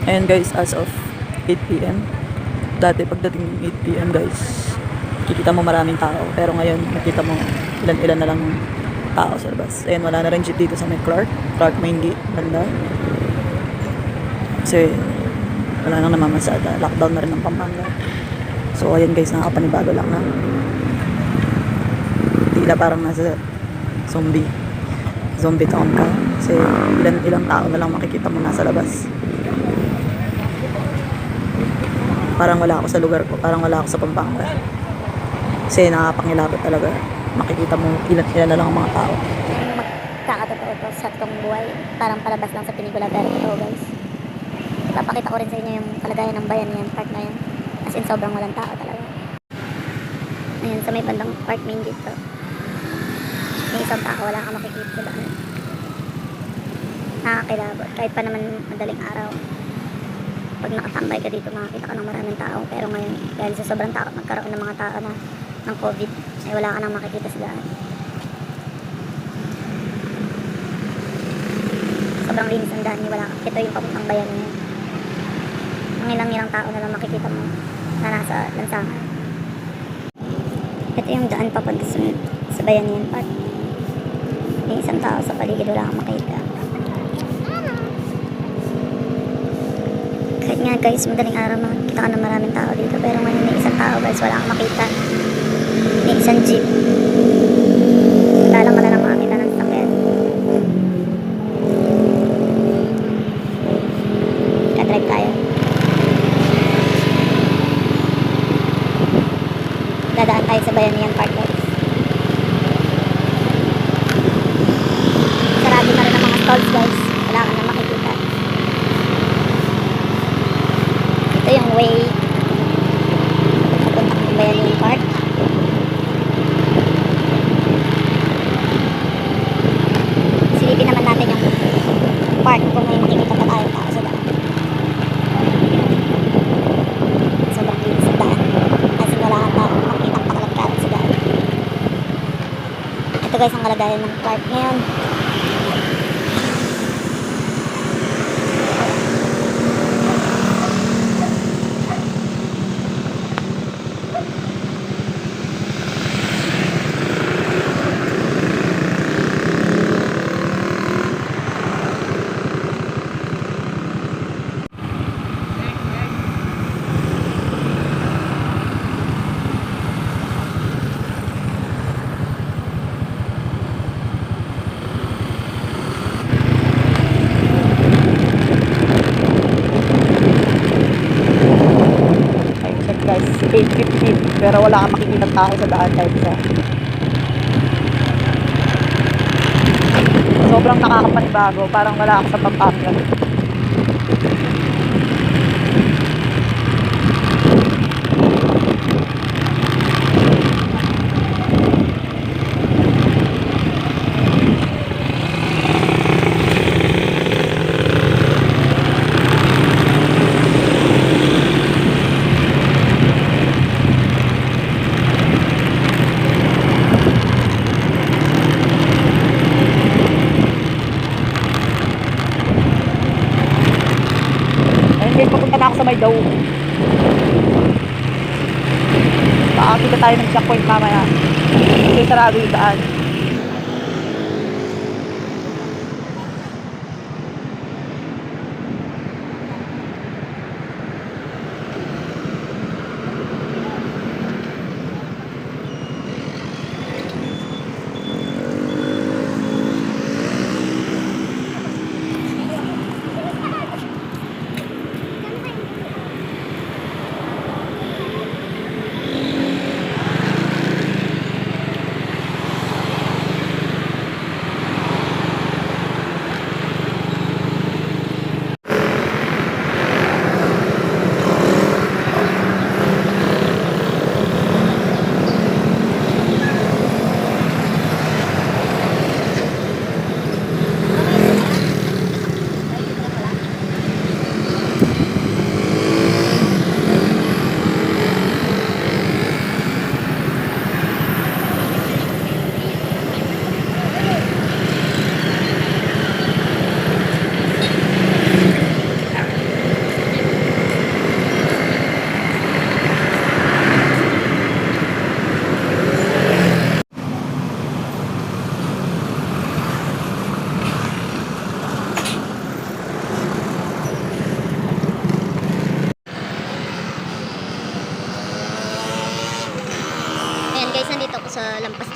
Ayan guys, as of 8 p.m. Dati pagdating ng 8 p.m. guys, kikita mo maraming tao. Pero ngayon, nakita mo ilan-ilan na lang tao sa labas. Ayan, wala na rin jeep dito sa may Clark main gate, banda. Kasi wala nang namamasada. Lockdown na rin ng Pampanga. So ayan guys, nakakapanibago lang na. Tila parang nasa zombie town ka. Kasi ilang tao na lang makikita mo nasa labas. Parang wala ako sa lugar ko, parang wala ako sa Pampanga. Kasi nakakapangilabot talaga. Makikita mo ilan na lang ang mga tao. Magkakatotoo to sa totoong buhay. Parang palabas lang sa pelikula, pero totoo guys. Ipapakita ko rin sa inyo yung kalagayan ng bayan niyan, park na yan. As in, sobrang walang tao talaga. Ayan, sa may bandang park main dito. May isang tao, wala kang makikita sa daan. Nakakilabot. Kahit pa naman madaling araw. Pag nakatambay ka dito, makakita ka ng maraming tao. Pero ngayon, dahil sa sobrang tao, nagkaroon ng mga tao na ng COVID, ay wala ka nang makikita sa daan. Sobrang linis ang daan niya, wala ka. Ito yung papuntang bayan niya. Ang ilang tao na lang makikita mo na nasa lansangan. Ito yung daan papunta sa bayan niyan park. May isang tao sa paligid, wala kang makita. Kahit nga guys, madaling araw makikita ka ng maraming tao dito. Pero ngayon may isang tao guys, wala kang makita. May isang jeep. Lalang ka na lang makakita ng sakyan. Kadrive tayo. Dadaan tayo sa Bayanihan Park guys. Sarado na rin ang mga stalls guys. Wala ka na makikita. Ito yung way papunta ng Bayanihan Park. Silipin naman natin yung park kung may makikita pa tayo tao sa daan. Sobrang linis sa daan. Kasi wala kang tao makikitang pakalat-kalat sa daan. Ito guys ang kalagayan ng park ngayon. Guys, 8:15 pero wala kang makikita tao sa daan kahit isa. Sobrang nakakapanibago, parang wala ako sa Pampanga. Ayun, papunta na ako sa may daw. Makakita tayo ng checkpoint mamaya. Kasi sarado yung daan.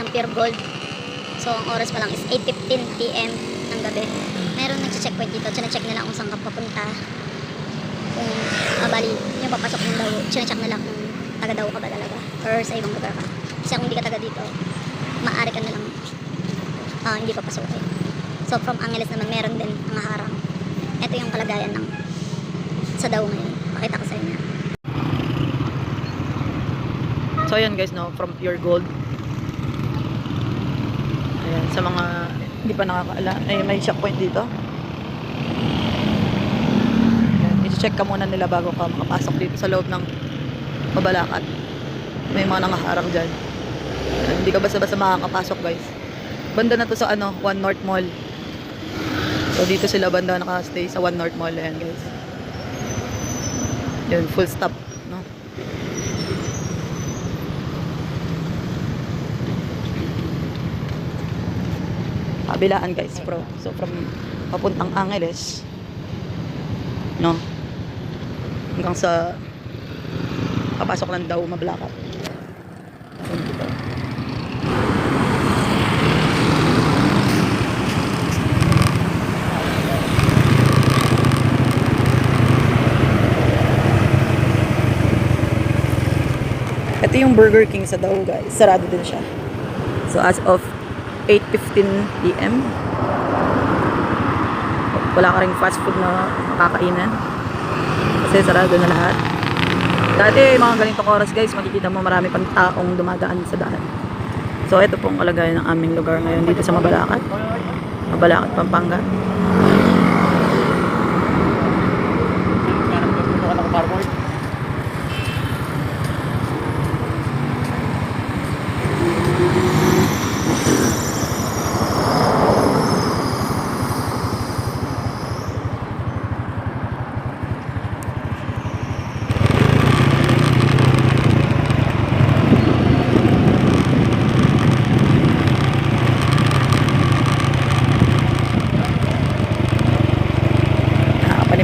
Pure Gold. So, ang oras pa lang is 8:15 PM ng gabi. Meron nag-checkpoint dito. Chine-check nila kung saan ka papunta. Kung, bali, yung papasok ng daw, chine-check nila kung taga daw ka ba talaga or sa ibang lugar ka. Kasi kung hindi ka taga dito, maaari ka nalang hindi papasukin. So, from Angeles naman, meron din mga harang. Ito yung kalagayan ng sa daw ngayon. Pakita ko sa inyo. So ayan guys, no, from Pure Gold. Ayan, sa mga hindi pa nakakaalam, ay may checkpoint dito. Ayan, i-check ka muna nila bago ka makapasok dito sa loob ng Mabalacat. May mga nangaharang dyan. Ayan, hindi ka basta-basta makakapasok guys. Banda na to sa ano, One North Mall. So dito sila banda nakastay sa One North Mall. Ayan guys. Yun, full stop, no? Kabilaan guys, bro. So from papuntang Angeles, no? Hanggang sa papasok lang daw Mabalacat. Ito yung Burger King sa Dao guys. Sarado din siya. So as of 8:15 PM, wala ka ring fast food na makakainan. Kasi sarado na lahat. Dati mga ganitong oras guys, makikita mo marami pang taong dumadaan sa daan. So ito pong kalagayan ng aming lugar ngayon dito sa Mabalacat. Mabalacat, Pampanga.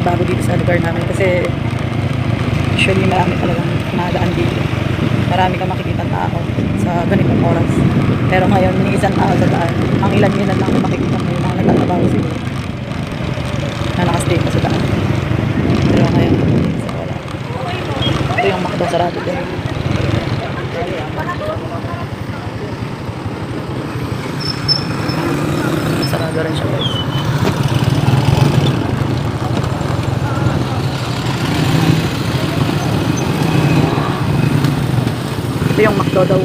Bago dito sa lugar namin kasi usually marami talagang nadaan dito. Marami kang makikita tao sa ganitong oras. Pero ngayon, may isang tao sa daan. Ang ilan lang ang makikita mo yung mga nagtatrabaho siguro na nakastay pa sa daan. Pero ngayon, so wala. Ito yung McDo sarado din. Sarado rin siya guys. Ito yung McDo daw.